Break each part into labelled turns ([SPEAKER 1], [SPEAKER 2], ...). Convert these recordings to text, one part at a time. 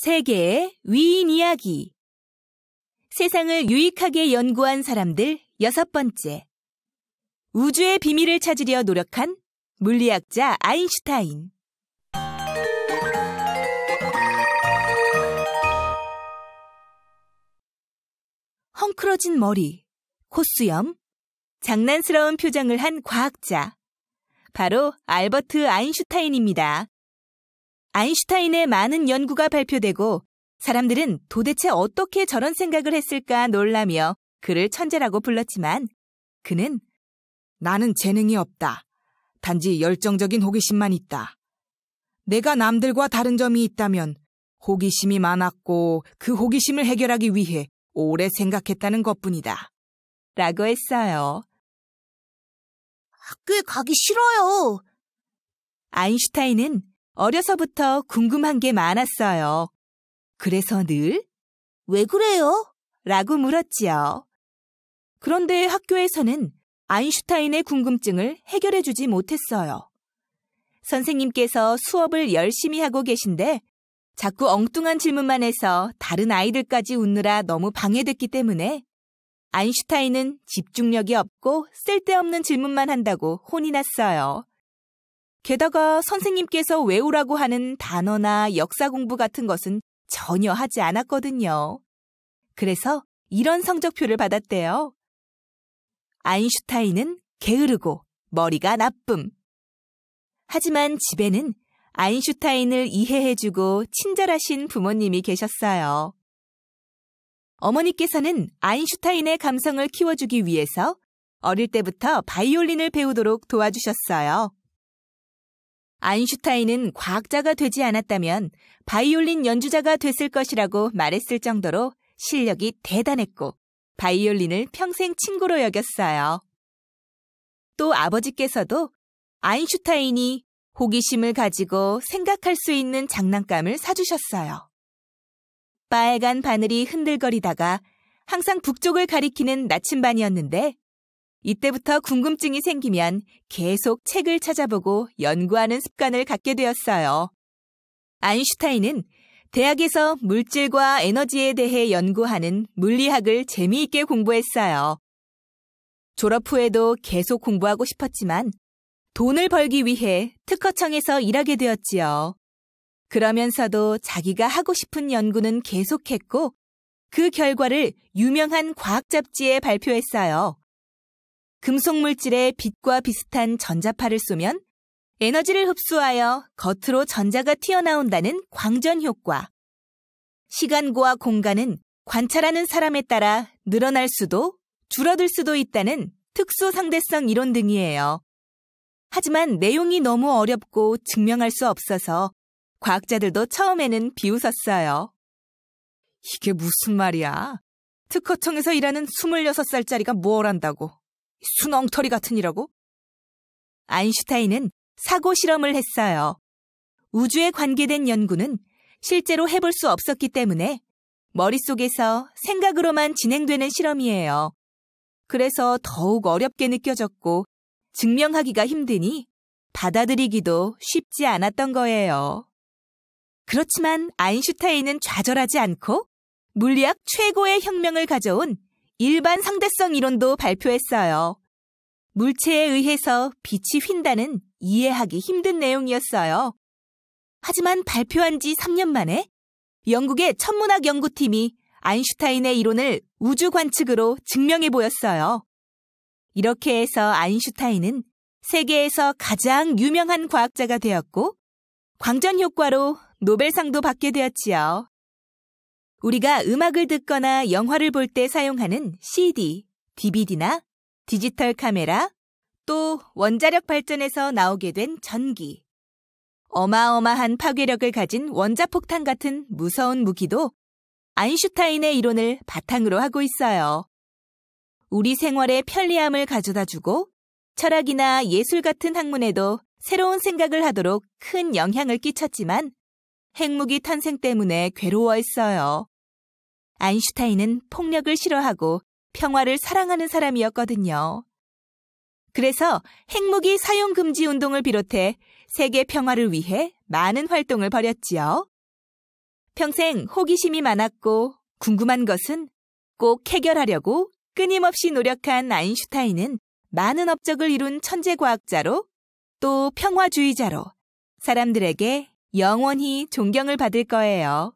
[SPEAKER 1] 세계의 위인 이야기. 세상을 유익하게 연구한 사람들 6번째. 우주의 비밀을 찾으려 노력한 물리학자 아인슈타인. 헝클어진 머리, 콧수염, 장난스러운 표정을 한 과학자. 바로 알버트 아인슈타인입니다. 아인슈타인의 많은 연구가 발표되고 사람들은 도대체 어떻게 저런 생각을 했을까 놀라며 그를 천재라고 불렀지만 그는
[SPEAKER 2] 나는 재능이 없다. 단지 열정적인 호기심만 있다. 내가 남들과 다른 점이 있다면 호기심이 많았고 그 호기심을 해결하기 위해 오래 생각했다는 것뿐이다.
[SPEAKER 1] 라고 했어요.
[SPEAKER 3] 학교에 가기 싫어요.
[SPEAKER 1] 아인슈타인은 어려서부터 궁금한 게 많았어요. 그래서 늘
[SPEAKER 3] 왜 그래요?
[SPEAKER 1] 라고 물었지요. 그런데 학교에서는 아인슈타인의 궁금증을 해결해주지 못했어요. 선생님께서 수업을 열심히 하고 계신데 자꾸 엉뚱한 질문만 해서 다른 아이들까지 웃느라 너무 방해됐기 때문에 아인슈타인은 집중력이 없고 쓸데없는 질문만 한다고 혼이 났어요. 게다가 선생님께서 외우라고 하는 단어나 역사 공부 같은 것은 전혀 하지 않았거든요. 그래서 이런 성적표를 받았대요. 아인슈타인은 게으르고 머리가 나쁨. 하지만 집에는 아인슈타인을 이해해주고 친절하신 부모님이 계셨어요. 어머니께서는 아인슈타인의 감성을 키워주기 위해서 어릴 때부터 바이올린을 배우도록 도와주셨어요. 아인슈타인은 과학자가 되지 않았다면 바이올린 연주자가 됐을 것이라고 말했을 정도로 실력이 대단했고 바이올린을 평생 친구로 여겼어요. 또 아버지께서도 아인슈타인이 호기심을 가지고 생각할 수 있는 장난감을 사주셨어요. 빨간 바늘이 흔들거리다가 항상 북쪽을 가리키는 나침반이었는데 이때부터 궁금증이 생기면 계속 책을 찾아보고 연구하는 습관을 갖게 되었어요. 아인슈타인은 대학에서 물질과 에너지에 대해 연구하는 물리학을 재미있게 공부했어요. 졸업 후에도 계속 공부하고 싶었지만 돈을 벌기 위해 특허청에서 일하게 되었지요. 그러면서도 자기가 하고 싶은 연구는 계속했고 그 결과를 유명한 과학 잡지에 발표했어요. 금속 물질에 빛과 비슷한 전자파를 쏘면 에너지를 흡수하여 겉으로 전자가 튀어나온다는 광전 효과. 시간과 공간은 관찰하는 사람에 따라 늘어날 수도 줄어들 수도 있다는 특수 상대성 이론 등이에요. 하지만 내용이 너무 어렵고 증명할 수 없어서 과학자들도 처음에는 비웃었어요.
[SPEAKER 2] 이게 무슨 말이야? 특허청에서 일하는 26살짜리가 뭘 안다고? 순엉터리 같으니라고?
[SPEAKER 1] 아인슈타인은 사고 실험을 했어요. 우주에 관계된 연구는 실제로 해볼 수 없었기 때문에 머릿속에서 생각으로만 진행되는 실험이에요. 그래서 더욱 어렵게 느껴졌고 증명하기가 힘드니 받아들이기도 쉽지 않았던 거예요. 그렇지만 아인슈타인은 좌절하지 않고 물리학 최고의 혁명을 가져온 일반 상대성 이론도 발표했어요. 물체에 의해서 빛이 휜다는 이해하기 힘든 내용이었어요. 하지만 발표한 지 3년 만에 영국의 천문학 연구팀이 아인슈타인의 이론을 우주 관측으로 증명해 보였어요. 이렇게 해서 아인슈타인은 세계에서 가장 유명한 과학자가 되었고 광전 효과로 노벨상도 받게 되었지요. 우리가 음악을 듣거나 영화를 볼 때 사용하는 CD, DVD나 디지털 카메라, 또 원자력 발전에서 나오게 된 전기, 어마어마한 파괴력을 가진 원자폭탄 같은 무서운 무기도 아인슈타인의 이론을 바탕으로 하고 있어요. 우리 생활에 편리함을 가져다주고 철학이나 예술 같은 학문에도 새로운 생각을 하도록 큰 영향을 끼쳤지만 핵무기 탄생 때문에 괴로워했어요. 아인슈타인은 폭력을 싫어하고 평화를 사랑하는 사람이었거든요. 그래서 핵무기 사용 금지 운동을 비롯해 세계 평화를 위해 많은 활동을 벌였지요. 평생 호기심이 많았고 궁금한 것은 꼭 해결하려고 끊임없이 노력한 아인슈타인은 많은 업적을 이룬 천재 과학자로 또 평화주의자로 사람들에게 영원히 존경을 받을 거예요.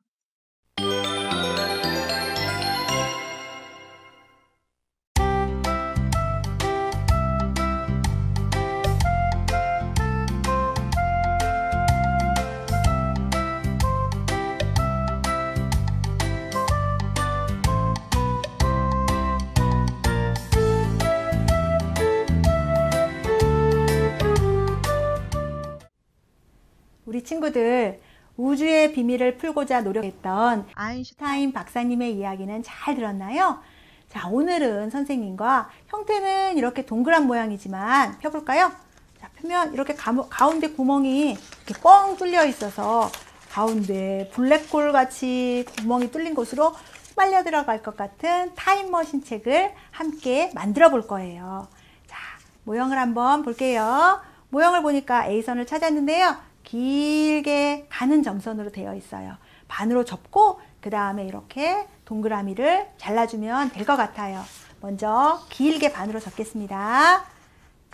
[SPEAKER 4] 우리 친구들, 우주의 비밀을 풀고자 노력했던 아인슈타인 박사님의 이야기는 잘 들었나요? 자, 오늘은 선생님과 형태는 이렇게 동그란 모양이지만 펴볼까요? 자, 펴면 이렇게 가운데 구멍이 이렇게 뻥 뚫려 있어서 가운데 블랙홀 같이 구멍이 뚫린 곳으로 빨려 들어갈 것 같은 타임머신 책을 함께 만들어 볼 거예요. 자, 모형을 한번 볼게요. 모형을 보니까 A선을 찾았는데요. 길게 가는 점선으로 되어 있어요. 반으로 접고 그 다음에 이렇게 동그라미를 잘라주면 될 것 같아요. 먼저 길게 반으로 접겠습니다.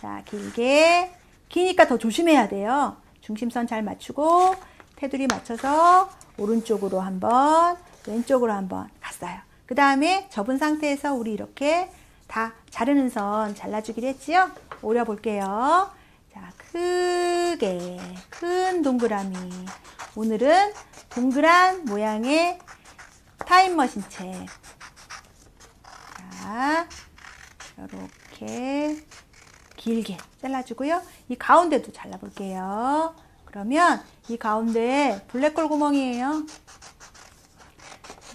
[SPEAKER 4] 자, 길게. 기니까 더 조심해야 돼요. 중심선 잘 맞추고 테두리 맞춰서 오른쪽으로 한번, 왼쪽으로 한번 갔어요. 그 다음에 접은 상태에서 우리 이렇게 다 자르는 선 잘라주기로 했지요? 오려 볼게요. 자, 크게 큰 동그라미. 오늘은 동그란 모양의 타임머신 책. 자, 이렇게 길게 잘라주고요. 이 가운데도 잘라볼게요. 그러면 이 가운데 블랙홀 구멍이에요.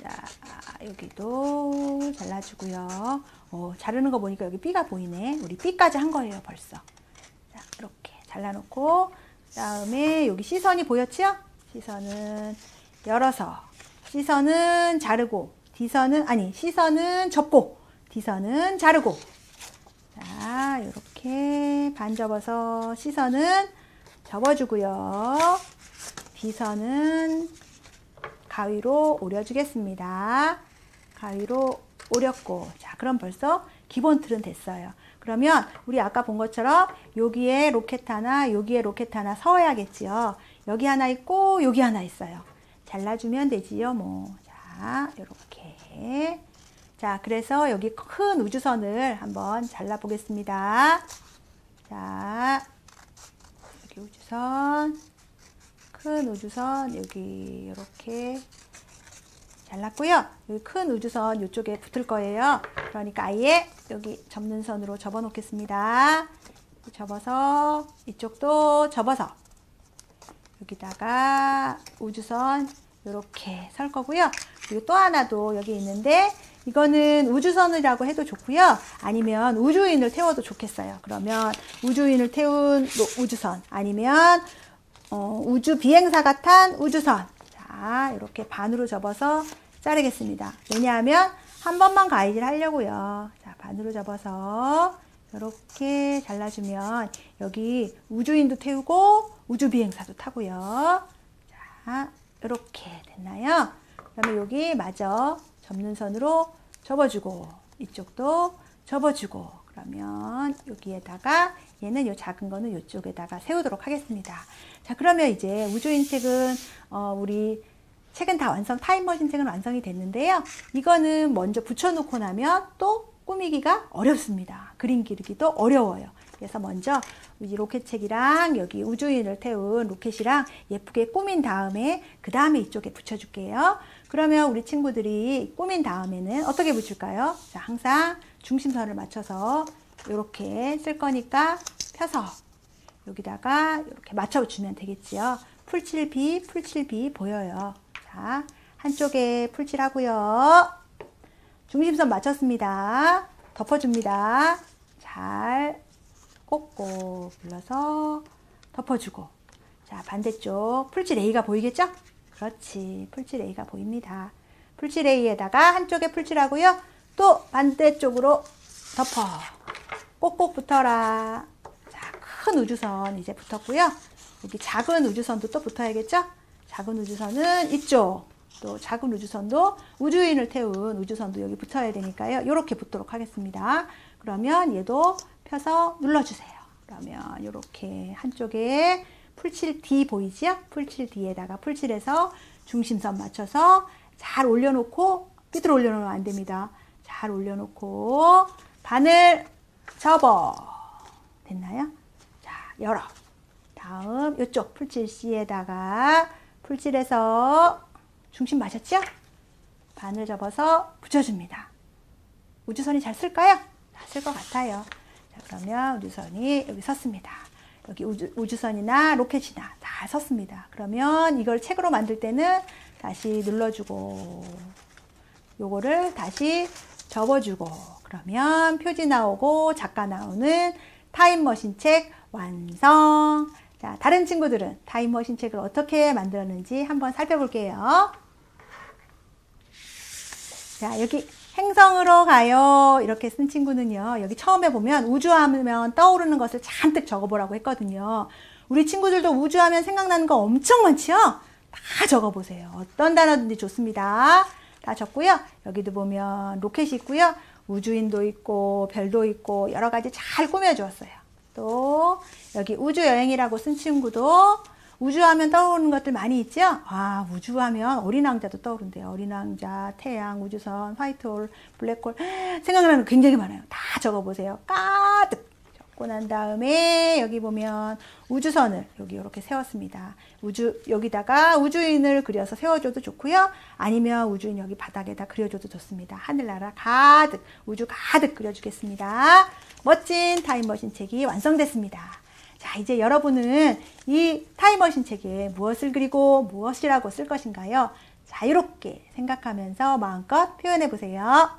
[SPEAKER 4] 자, 여기도 잘라주고요. 자르는 거 보니까 여기 B가 보이네. 우리 B까지 한 거예요, 벌써. 자, 이렇게 잘라놓고 그 다음에 여기 C선이 보였죠? C선은 열어서 C선은 자르고 C선은 접고 D선은 자르고. 자, 이렇게 반 접어서 C선은 접어주고요. D선은 가위로 오려주겠습니다. 가위로 오렸고, 자, 그럼 벌써 기본 틀은 됐어요. 그러면 우리 아까 본 것처럼 여기에 로켓 하나, 여기에 로켓 하나 서야겠지요. 여기 하나 있고 여기 하나 있어요. 잘라주면 되지요, 뭐. 자, 이렇게. 자, 그래서 여기 큰 우주선을 한번 잘라보겠습니다. 자, 여기 우주선, 큰 우주선 여기 이렇게 잘랐고요. 여기 큰 우주선 이쪽에 붙을 거예요. 그러니까 아예 여기 접는 선으로 접어 놓겠습니다. 접어서 이쪽도 접어서 여기다가 우주선 이렇게 설 거고요. 그리고 또 하나도 여기 있는데 이거는 우주선이라고 해도 좋고요. 아니면 우주인을 태워도 좋겠어요. 그러면 우주인을 태운 우주선 아니면 우주 비행사가 탄 우주선. 자, 이렇게 반으로 접어서 자르겠습니다. 왜냐하면 한 번만 가위질 하려고요. 자, 반으로 접어서 이렇게 잘라주면 여기 우주인도 태우고 우주 비행사도 타고요. 자, 이렇게 됐나요? 그 다음에 여기 마저 접는 선으로 접어주고 이쪽도 접어주고 그러면 여기에다가 얘는 요 작은 거는 이쪽에다가 세우도록 하겠습니다. 자, 그러면 이제 우주인 책은 우리 책은 다 타임머신 책은 완성이 됐는데요. 이거는 먼저 붙여놓고 나면 또 꾸미기가 어렵습니다. 그림 기르기도 어려워요. 그래서 먼저 이 로켓책이랑 여기 우주인을 태운 로켓이랑 예쁘게 꾸민 다음에 그 다음에 이쪽에 붙여줄게요. 그러면 우리 친구들이 꾸민 다음에는 어떻게 붙일까요? 자, 항상 중심선을 맞춰서 이렇게 쓸 거니까 펴서 여기다가 이렇게 맞춰주면 되겠지요. 풀칠비, 풀칠비 보여요. 자, 한쪽에 풀칠하고요. 중심선 맞췄습니다. 덮어줍니다. 잘 꽂고 눌러서 덮어주고. 자, 반대쪽 풀칠 A가 보이겠죠? 그렇지. 풀칠 A가 보입니다. 풀칠 A에다가 한쪽에 풀칠하고요. 또 반대쪽으로 덮어. 꼭꼭 붙어라. 자, 큰 우주선 이제 붙었고요. 여기 작은 우주선도 또 붙어야겠죠? 작은 우주선은 이쪽. 또 작은 우주선도 우주인을 태운 우주선도 여기 붙여야 되니까요. 이렇게 붙도록 하겠습니다. 그러면 얘도 펴서 눌러주세요. 그러면 이렇게 한쪽에 풀칠 D 보이죠? 풀칠 D에다가 풀칠해서 중심선 맞춰서 잘 올려놓고 삐뚤어 올려놓으면 안 됩니다. 잘 올려놓고 바늘 접어. 됐나요? 자, 열어. 다음 이쪽 풀칠 C에다가 풀칠해서 중심 맞았죠? 바늘 접어서 붙여줍니다. 우주선이 잘 쓸까요? 잘 쓸 것 같아요. 자, 그러면 우주선이 여기 섰습니다. 여기 우주선이나 로켓이나 다 섰습니다. 그러면 이걸 책으로 만들 때는 다시 눌러주고 요거를 다시 접어주고 그러면 표지 나오고 작가 나오는 타임머신 책 완성. 자, 다른 친구들은 타임머신 책을 어떻게 만들었는지 한번 살펴볼게요. 자, 여기 행성으로 가요 이렇게 쓴 친구는요, 여기 처음에 보면 우주하면 떠오르는 것을 잔뜩 적어보라고 했거든요. 우리 친구들도 우주하면 생각나는 거 엄청 많지요? 다 적어보세요. 어떤 단어든지 좋습니다. 다 적고요. 여기도 보면 로켓이 있고요. 우주인도 있고 별도 있고 여러 가지 잘 꾸며주었어요. 또 여기 우주여행이라고 쓴 친구도 우주하면 떠오르는 것들 많이 있죠? 아, 우주하면 어린 왕자도 떠오른대요. 어린 왕자, 태양, 우주선, 화이트홀, 블랙홀 생각나는 거 굉장히 많아요. 다 적어보세요. 가득 적고 난 다음에 여기 보면 우주선을 여기 이렇게 세웠습니다. 여기다가 우주인을 그려서 세워줘도 좋고요. 아니면 우주인 여기 바닥에다 그려줘도 좋습니다. 하늘나라 가득, 우주 가득 그려주겠습니다. 멋진 타임머신 책이 완성됐습니다. 자, 이제 여러분은 이 타임머신 책에 무엇을 그리고 무엇이라고 쓸 것인가요? 자유롭게 생각하면서 마음껏 표현해 보세요.